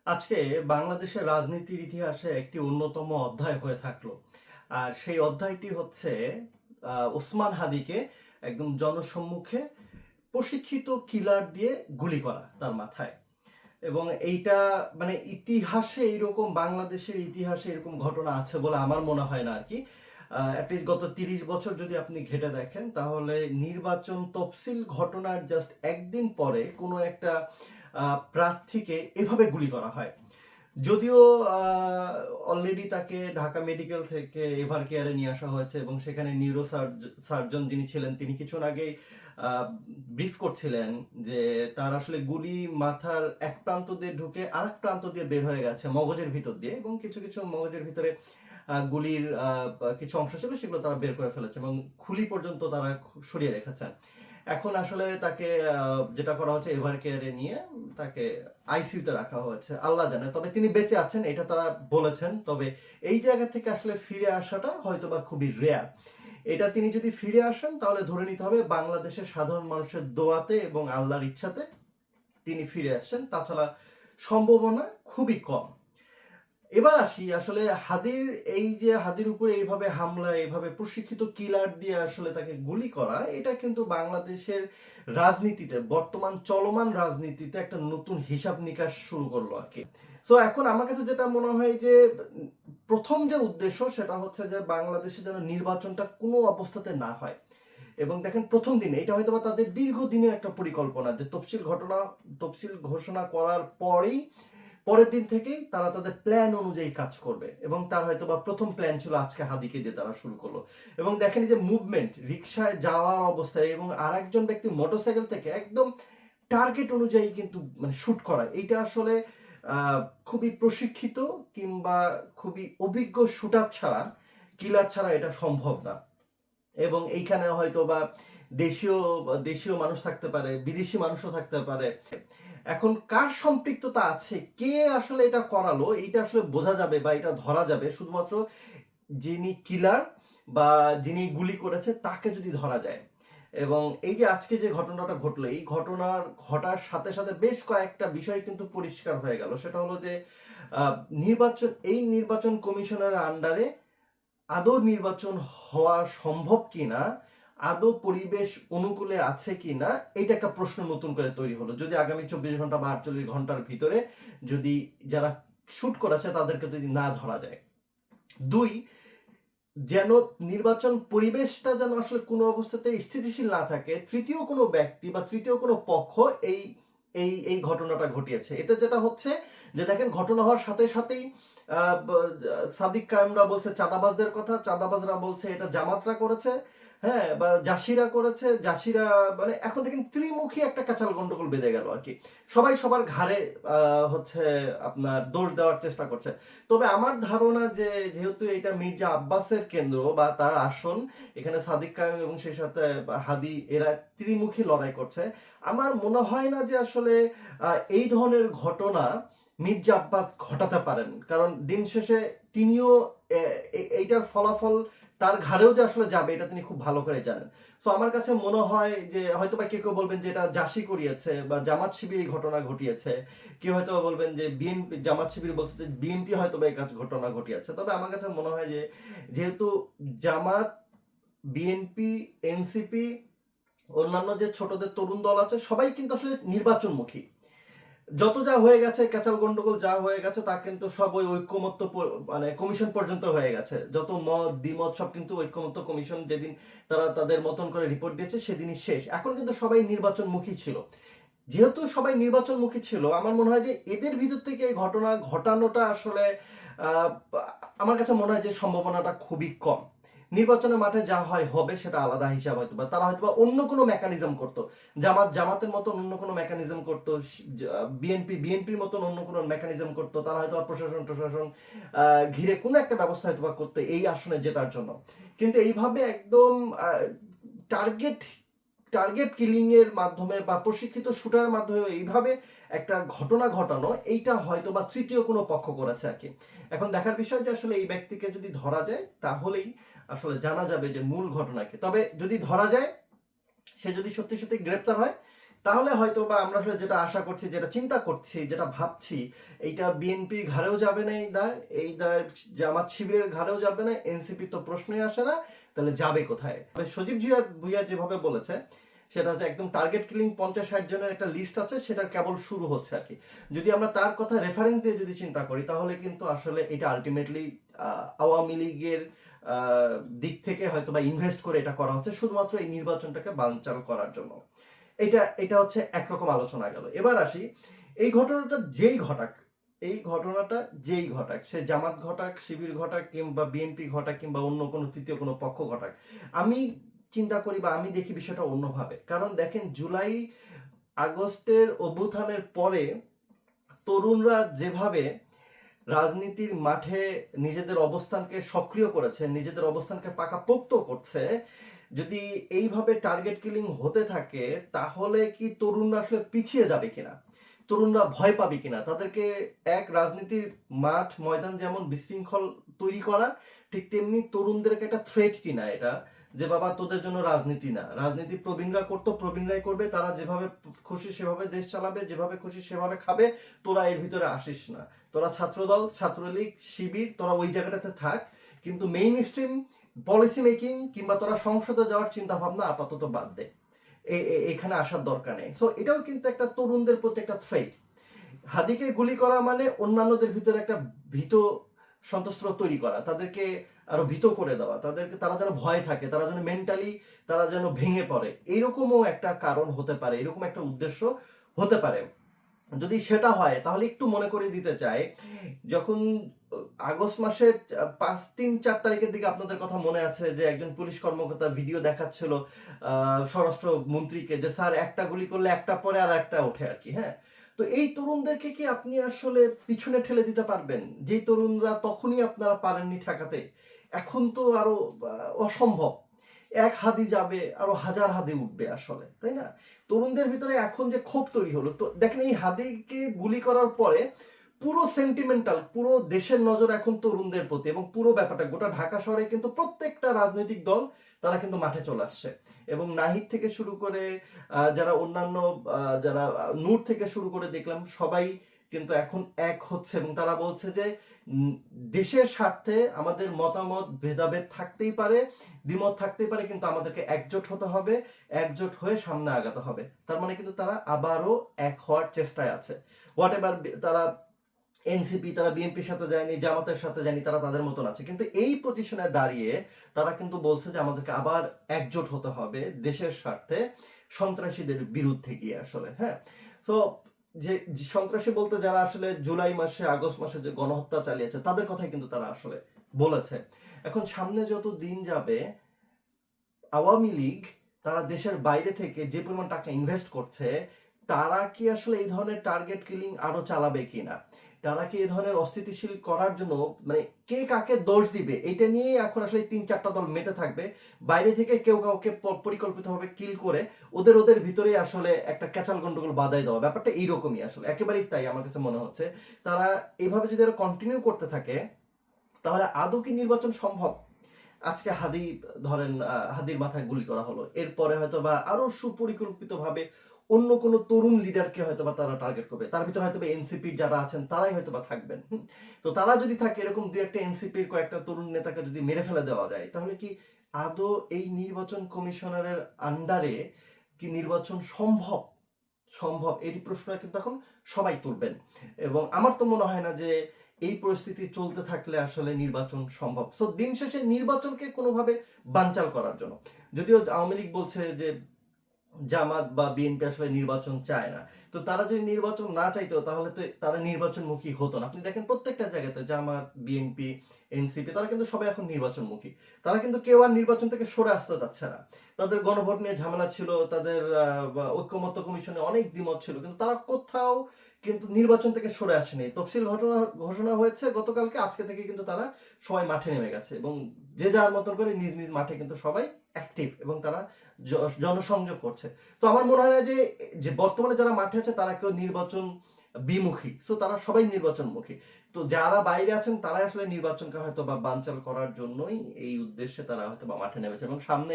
আজকে বাংলাদেশের রাজনীতির ইতিহাসে একটি অন্যতম অধ্যায় হয়ে থাকলো। আর সেই অধ্যায়টি হচ্ছে ওসমান হাদিকে একদম জনসম্মুখে প্রশিক্ষিত কিলার দিয়ে গুলি করা তার মাথায়। এবং এইটা মানে ইতিহাসে এইরকম, বাংলাদেশের ইতিহাসে এরকম ঘটনা আছে বলে আমার মনে হয় না আর কি। অ্যাটলিস্ট গত 30 বছর যদি আপনি ঘেটে দেখেন তাহলে নির্বাচন তফসিল ঘটনার জাস্ট একদিন পরে কোনো একটা প্রার্থীকে এভাবে গুলি করা হয়। যদিও অলরেডি তাকে ঢাকা মেডিকেল থেকে এভার কেয়ারে নিয়ে আসা হয়েছে এবং সেখানে নিউরো সার্জন যিনি ছিলেন তিনি কিছুক্ষণ আগেই ব্রিফ করছিলেন যে তার আসলে গুলি মাথার এক প্রান্ত দিয়ে ঢুকে আরেক প্রান্ত দিয়ে বের হয়ে গেছে মগজের ভিতর দিয়ে, এবং কিছু কিছু মগজের ভিতরে গুলির কিছু অংশ ছিল সেগুলো তারা বের করে ফেলেছে এবং খুলি পর্যন্ত তারা সরিয়ে রেখেছেন। এখন আসলে তাকে যেটা করা হচ্ছে এভার কেয়ারে নিয়ে তাকে আইসিইউতে রাখা হয়েছে, আল্লাহ জানে। তবে তিনি বেঁচে আছেন এটা তারা বলেছেন। তবে এই জায়গা থেকে আসলে ফিরে আসাটা হয়তো বা খুবই রেয়ার। এটা তিনি যদি ফিরে আসেন তাহলে ধরে নিতে হবে বাংলাদেশের সাধারণ মানুষের দোয়াতে এবং আল্লাহর ইচ্ছাতে তিনি ফিরে আসছেন, তাছাড়া সম্ভাবনা খুবই কম। এবার আসি আসলে হাদির, এই যে হাদির উপরে এইভাবে হামলা, এইভাবে প্রশিক্ষিত কিলার দিয়ে আসলে তাকে গুলি করা, এটা কিন্তু বাংলাদেশের রাজনীতিতে, বর্তমান চলমান রাজনীতিতে একটা নতুন হিসাব নিকাশ শুরু করলো আর কি। সো এখন আমার কাছে যেটা মনে হয় যে প্রথম যে উদ্দেশ্য সেটা হচ্ছে যে বাংলাদেশে যেন নির্বাচনটা কোনো অবস্থাতে না হয়। এবং দেখেন প্রথম দিনে এটা হয়তো বা তাদের দীর্ঘদিনের একটা পরিকল্পনা যে তফসিল ঘোষণা করার পরের দিন থেকেই তারা তাদের প্ল্যান অনুযায়ী কাজ করবে, এবং তার হয়তো বা প্রথম প্ল্যান ছিল আজকে হাদিকে দিয়ে তারা শুরু করলো। এবং দেখেন যে মুভমেন্ট, রিক্সায় যাওয়ার অবস্থায় এবং আরেকজন ব্যক্তি মোটরসাইকেল থেকে একদম টার্গেট অনুযায়ী কিন্তু মানে শুট করা, এইটা আসলে খুবই প্রশিক্ষিত কিংবা খুবই অভিজ্ঞ শুটার ছাড়া, কিলার ছাড়া এটা সম্ভব না। এবং এইখানে হয়তো বা দেশীয় দেশীয় মানুষ থাকতে পারে, বিদেশি মানুষও থাকতে পারে। এখন কার সম্পৃক্ততা আছে, কে আসলে এটা করালো, এইটা আসলে বোঝা যাবে বা এটা ধরা যাবে শুধুমাত্র যিনি কিলার বা যিনি গুলি করেছে তাকে যদি ধরা যায়। এবং এই যে আজকে যে ঘটনাটা ঘটলো, এই ঘটনার ঘটার সাথে সাথে বেশ কয়েকটা বিষয় কিন্তু পরিষ্কার হয়ে গেল। সেটা হলো যে নির্বাচন কমিশনের আন্ডারে আদৌ নির্বাচন হওয়া সম্ভব কিনা, আদৌ পরিবেশ অনুকূলে আছে কিনা, এটা একটা প্রশ্ন নতুন করে তৈরি হলো। যদি আগামী 24 ঘন্টা বা 48 ঘন্টার ভিতরে যদি যারা শুট করেছে তাদেরকে যদি না ধরা যায়। দুই, যেন নির্বাচন পরিবেশটা যেন আসলে কোনো অবস্থাতে স্থিতিশীল না থাকে, তৃতীয় কোনো ব্যক্তি বা তৃতীয় কোনো পক্ষ এই এই এই ঘটনাটা ঘটিয়েছে। এতে যেটা হচ্ছে যে দেখেন ঘটনা হওয়ার সাথে সাথেই সাদিক কায়েমরা বলছে চাঁদাবাজদের কথা, চাঁদাবাজরা বলছে এটা জামাতরা করেছে, হ্যাঁ, বা জাসিরা করেছে, জাসিরা, মানে এখন দেখেন ত্রিমুখী একটা কাঁচাল গন্ডগোল বেঁধে গেল আর কি। সবাই সবার ঘাড়ে হচ্ছে আপনার দোষ দেওয়ার চেষ্টা করছে। তবে আমার ধারণা যে যেহেতু এটা মির্জা আব্বাসের কেন্দ্র বা তার আসন, এখানে সাদিক কায়েম এবং সেই সাথে হাদি এরা ত্রিমুখী লড়াই করছে, আমার মনে হয় না যে আসলে এই ধরনের ঘটনা মির্জা আব্বাস ঘটাতে পারেন। কারণ দিন শেষে তিনিও এইটার ফলাফল তার ঘাড়েও যে আসলে যাবে এটা তিনি খুব ভালো করে জানেন। সো আমার কাছে মনে হয় যে হয়তো বা কেউ কেউ বলবেন যে এটা জাসি করিয়েছে বা জামাত শিবির এই ঘটনা ঘটিয়েছে, কেউ হয়তো বলবেন যে বিএনপি, জামাত শিবির বলছে যে বিএনপি হয়তো বা এই কাজ ঘটনা ঘটিয়েছে। তবে আমার কাছে মনে হয় যে যেহেতু জামাত, বিএনপি, এনসিপি, অন্যান্য যে ছোটদের তরুণ দল আছে সবাই কিন্তু আসলে নির্বাচনমুখী। যত যা হয়ে গেছে, ক্যাচাল গন্ডগোল যা হয়ে গেছে তা কিন্তু সব ওই ঐক্যমত্য মানে কমিশন পর্যন্ত হয়ে গেছে। যত মত দ্বিমত সব কিন্তু ঐক্যমত্য কমিশন যেদিন তারা তাদের মতন করে রিপোর্ট দিয়েছে সেদিনই শেষ। এখন কিন্তু সবাই নির্বাচনমুখী ছিল। যেহেতু সবাই নির্বাচনমুখী ছিল, আমার মনে হয় যে এদের ভিতর থেকে এই ঘটনা ঘটানোটা আসলে আহ, আমার কাছে মনে হয় যে সম্ভাবনাটা খুবই কম। নির্বাচনের মাঠে যা হয় হবে সেটা আলাদা হিসাব, হয়তো বা তারা হয়তো বা অন্য কোনো মেকানিজম করতো, জামাতের মতন অন্য কোনো মেকানিজম করতো, বিএনপির মতন অন্য কোনো মেকানিজম করতো, তারা হয়তো বা প্রশাসন ঘিরে কোনো একটা ব্যবস্থা হয়তো বা করতো এই আসনে জেতার জন্য। কিন্তু এইভাবে একদম টার্গেট টার্গেট কিলিং এর মাধ্যমে বা প্রশিক্ষিত শুটারের মাধ্যমে এইভাবে একটা ঘটনা ঘটানো, এইটা হয়তো বা তৃতীয় কোনো পক্ষ করেছে আর কি। এখন দেখার বিষয় যে আসলে এই ব্যক্তিকে যদি ধরা যায় তাহলেই আসলে জানা যাবে যে মূল ঘটনা কি। তবে যদি ধরা যায়, সে যদি সত্যি সত্যি গ্রেপ্তার হয় তাহলে হয়তো বা আমরা আসলে যেটা আশা করছি, যেটা চিন্তা করছি, যেটা ভাবছি, এইটা বিএনপির ঘাড়েও যাবে না, এই দায় জামাত শিবিরের ঘাড়েও যাবে না, এনসিপি তো প্রশ্নই আসে না, তাহলে যাবে কোথায়? সজীব ভুইয়া যেভাবে বলেছে সেটা হচ্ছে একদম টার্গেট কিলিং 50-60 জনের একটা লিস্ট আছে, সেটার কেবল শুরু হচ্ছে আর কি। যদি আমরা তার কথা রেফারেন্স দিয়ে যদি চিন্তা করি, তাহলে কিন্তু আসলে এটা আলটিমেটলি আওয়ামী লীগের দিক থেকে হয়তো বা ইনভেস্ট করে এটা করা হচ্ছে শুধুমাত্র এই নির্বাচনটাকে বানচাল করার জন্য। এটা হচ্ছে একরকম আলোচনা গেল। এবার আসি, এই ঘটনাটা যেই ঘটাক, সে জামাত ঘটাক, শিবির ঘটাক, কিংবা বিএনপি ঘটাক, কিংবা অন্য কোনো তৃতীয় কোনো পক্ষ ঘটাক, আমি চিন্তা করি বা আমি দেখি বিষয়টা অন্যভাবে। কারণ দেখেন, জুলাই আগস্টের অভ্যুত্থানের পরে তরুণরা যেভাবে রাজনীতির মাঠে নিজেদের অবস্থানকে সক্রিয় করেছে, নিজেদের অবস্থানকে পাকাপোক্ত করছে, যদি এইভাবে টার্গেট কিলিং হতে থাকে, তাহলে কি তরুণরা আসলে পিছিয়ে যাবে কিনা, তরুণরা ভয় পাবে কিনা, তাদেরকে এক রাজনীতির মাঠ ময়দান যেমন বিশৃঙ্খল তৈরি করা, ঠিক তেমনি তরুণদেরকে একটা থ্রেট কিনা এটা, যে বাবা তোদের জন্য রাজনীতি না, রাজনীতি প্রবীণরা করতো, প্রবীণরাই করবে, তারা যেভাবে খুশি সেভাবে দেশ চালাবে, যেভাবে খুশি সেভাবে খাবে, তোরা এর ভিতরে আসিস না, তোরা ছাত্রদল, ছাত্রলীগ, শিবির, তোরা ওই জায়গাটাতে থাক, কিন্তু মেইন স্ট্রিম পলিসি মেকিং কিংবা তোরা সংসদে যাওয়ার চিন্তা ভাবনা আপাতত বাদ দে, এখানে আসার দরকার নেই। সো এটাও কিন্তু একটা তরুণদের প্রতি একটা থ্রেট। হাদিকে গুলি করা মানে অন্যান্যদের ভিতরে একটা ভীত সন্ত্রস্ত তৈরি করা, তাদেরকে আরো ভীত করে দেওয়া, তারা যেন ভয় থাকে, তারা যেন মেন্টালি তারা যেন ভেঙে পড়ে, এইরকমও একটা কারণ হতে পারে, এরকম একটা উদ্দেশ্য হতে পারে। যদি সেটা হয়, তাহলে একটু মনে করে দিতে চাই, যখন আগস্ট মাসের 5-3-4 তারিখের দিকে আপনাদের কথা মনে আছে যে একজন পুলিশ কর্মকর্তা ভিডিও দেখাচ্ছিল স্বরাষ্ট্র মন্ত্রীকে, যে স্যার একটা গুলি করলে একটা পরে আর একটা ওঠে আর কি। হ্যাঁ, তো এই তরুণদেরকে কি আপনি আসলে পিছনে ঠেলে দিতে পারবেন? যেই তরুণরা তখনই আপনারা পারেননি ঠেকাতে, এখন তো আরো অসম্ভব। এক হাদি যাবে, আরো হাজার হাদি উঠবে আসলে, তাই না? তরুণদের ভিতরে এখন যে ক্ষোভ তৈরি হলো, তো দেখেন এই হাদিকে গুলি করার পরে পুরো সেন্টিমেন্টাল, পুরো দেশের নজর এখন তরুণদের প্রতি, এবং পুরো ব্যাপারটা গোটা ঢাকা শহরে কিন্তু প্রত্যেকটা রাজনৈতিক দল তারা কিন্তু মাঠে চলে আসছে, এবং নাহিদ থেকে শুরু করে যারা অন্যান্য যারা নূর থেকে শুরু করে দেখলাম, সবাই কিন্তু এখন এক হচ্ছে, এবং তারা বলছে যে দেশের স্বার্থে আমাদের মতামত ভেদাভেদ থাকতেই পারে, দ্বিমত থাকতেই পারে, কিন্তু আমাদেরকে একজোট হতে হবে, একজোট হয়ে সামনে আগাতে হবে। তার মানে কিন্তু তারা আবারও এক হওয়ার চেষ্টায় আছে। হোয়াট এভার তারা এনসিপি, তারা বিএনপির সাথে যায়নি, জামাতের সাথে যায়নি, তারা তাদের মতন আছে, কিন্তু এই পজিশনে দাঁড়িয়ে তারা কিন্তু বলছে যে আমাদেরকে আবার একজোট হতে হবে দেশের স্বার্থে, সন্ত্রাসীদের বিরুদ্ধে গিয়ে আসলে। হ্যাঁ, তো যে সন্ত্রাসী বলতে যারা আসলে জুলাই মাসে আগস্ট মাসে যে গণহত্যা চালিয়েছে, তাদের কথাই কিন্তু তারা আসলে বলেছে। এখন সামনে যত দিন যাবে, আওয়ামী লীগ তারা দেশের বাইরে থেকে যে পরিমাণ টাকা ইনভেস্ট করছে, তারা কি আসলে এই ধরনের টার্গেট কিলিং আরো চালাবে কিনা, তারা কি এই ধরনের অস্থিতিশীল করার জন্য, মানে কে কাকে দোষ দিবে, এটা নিয়েই এখন আসলে 3-4টা দল মেতে থাকবে। বাইরে থেকে কেউ কাউকে পরিকল্পিতভাবে কিল করে ওদের ওদের ভিতরেই আসলে একটা ক্যাচাল গন্ডগোল বাধাই দেওয়া, ব্যাপারটা এইরকমই আসলে, একেবারেই তাই আমার কাছে মনে হচ্ছে। তারা এইভাবে যদি আরো কন্টিনিউ করতে থাকে, তাহলে আদৌ কি নির্বাচন সম্ভব? আজকে হাদি ধরেন, হাদির মাথায় গুলি করা হলো, এরপরে হয়তো বা আরো সুপরিকল্পিত ভাবে অন্য কোনো তরুণ লিডারকে হয়তো বা তারা টার্গেট করবে, তার ভিতরে হয়তো বা এনসিপির যারা আছেন তারাই হয়তো বা থাকবেন। তো তারা যদি থাকে, এরকম দুই একটা এনসিপির কয়েকটা তরুণ নেতাকে যদি মেরে ফেলে দেওয়া যায়, তাহলে কি আদৌ এই নির্বাচন কমিশনারের আন্ডারে কি নির্বাচন সম্ভব? এই প্রশ্নটা কিন্তু এখন সবাই তুলবেন, এবং আমার তো মনে হয় না যে এই পরিস্থিতি চলতে থাকলে আসলে নির্বাচন সম্ভব। সো দিন শেষে নির্বাচনকে কোনোভাবে বানচাল করার জন্য, যদিও আওয়ামী লীগ বলছে যে জামাত বা বিএনপি আসলে নির্বাচন চায় না, তো তারা যদি নির্বাচন না চাইতো, তাহলে তো তারা নির্বাচনমুখী হতো না। আপনি দেখেন প্রত্যেকটা জায়গাতে জামাত, বিএনপি, এনসিপি, তারা কিন্তু সবাই এখন নির্বাচনমুখী। তারা কিন্তু কেউ আর নির্বাচন থেকে সরে আসতে চাচ্ছে না। তাদের গণভোট নিয়ে ঝামেলা ছিল, তাদের ঐক্যমত্য কমিশনে অনেক দ্বিমত ছিল, কিন্তু তারা কোথাও কিন্তু নির্বাচন থেকে সরে আসেনি। তফসিল ঘোষণা হয়েছে গতকালকে, আজকে থেকে কিন্তু তারা সবাই মাঠে নেমে গেছে, এবং যে যার মতন করে নিজ নিজ মাঠে কিন্তু সবাই অ্যাক্টিভ, এবং তারা জনসংযোগ করছে। তো আমার মনে হয় না যে যে বর্তমানে যারা মাঠে আছে তারা কেউ নির্বাচন বিমুখী, সো তারা সবাই নির্বাচনমুখী। তো যারা বাইরে আছেন তারাই আসলে নির্বাচনকে হয়তো বা বানচাল করার জন্যই এই উদ্দেশ্যে তারা হয়তো বা মাঠে নেমেছে, এবং সামনে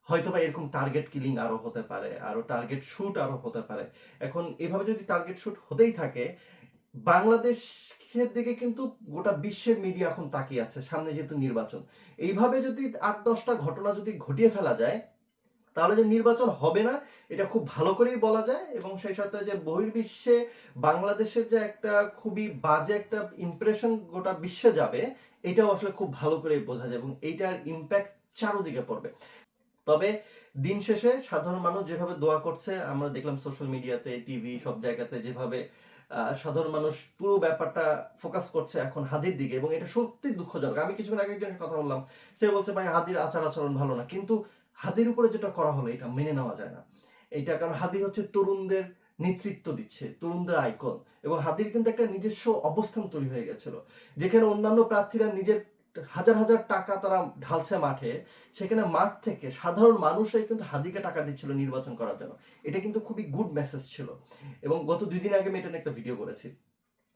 হয়তোবা এরকম টার্গেট কিলিং আরো হতে পারে, আরো টার্গেট শুট আরো হতে পারে। এখন এভাবে যদি টার্গেট শুট হতেই থাকে, বাংলাদেশের দিকে কিন্তু গোটা বিশ্বের মিডিয়া এখন তাকিয়ে আছে, সামনে যেহেতু নির্বাচন। এইভাবে যদি 8-10টা ঘটনা যদি ঘটিয়ে ফেলা যায়, তাহলে যে নির্বাচন হবে না এটা খুব ভালো করেই বলা যায়, এবং সেই সাথে যে বহির্বিশ্বে বাংলাদেশের যে একটা খুবই বাজে একটা ইমপ্রেশন গোটা বিশ্বে যাবে, এটাও আসলে খুব ভালো করেই বোঝা যায়, এবং এইটার ইম্প্যাক্ট চারোদিকে পড়বে। তবে দিন শেষে সাধারণ মানুষ যেভাবে দোয়া করছে, আমরা দেখলাম সোশ্যাল মিডিয়াতে, টিভি, সব জায়গাতে যেভাবে সাধারণ মানুষ পুরো ব্যাপারটা ফোকাস করছে এখন হাদির দিকে, এবং এটা সত্যি দুঃখজনক। আমি কিছুক্ষণ আগে একজনের কথা বললাম, সে বলছে ভাই হাদির আচার আচরণ ভালো না, কিন্তু হাদির উপরে যেটা করা হলো এটা মেনে নেওয়া যায় না। এটা কারণ হাদি হচ্ছে তরুণদের নেতৃত্ব দিচ্ছে, তরুণদের আইকন, এবং হাদির কিন্তু একটা নিজস্ব অবস্থান তৈরি হয়ে গেছিল, যেখানে অন্যান্য প্রার্থীরা নিজের হাজার হাজার টাকা তারা ঢালছে মাঠে, সেখানে মাঠ থেকে সাধারণ মানুষরাই কিন্তু হাদিকে টাকা দিচ্ছিল নির্বাচন করার জন্য। এটা কিন্তু খুবই গুড মেসেজ ছিল, এবং গত 2 দিন আগে আমি এটা নিয়ে একটা ভিডিও করেছি।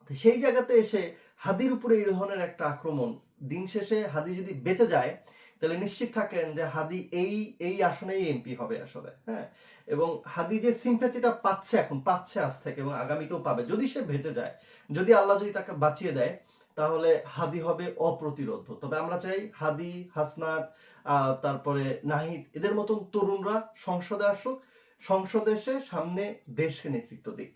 তো সেই জায়গাতে এসে হাদির উপরে এই ধরনের একটা আক্রমণ, দিন শেষে হাদি যদি বেঁচে যায় তাহলে নিশ্চিত থাকেন যে হাদি এই এই আসনেই এমপি হবে আসলে, হ্যাঁ। এবং হাদি যে সিম্প্যাথিটা পাচ্ছে, এখন পাচ্ছে আজ থেকে, এবং আগামীতেও পাবে যদি সে বেঁচে যায়, যদি আল্লাহ যদি তাকে বাঁচিয়ে দেয়, তাহলে হাদি হবে অপ্রতিরোধ্য। তবে আমরা চাই হাদি, হাসনাত, তারপরে নাহিদ, এদের মতন তরুণরা সংসদে আসুক, সংসদে এসে সামনে দেশকে নেতৃত্ব দিক।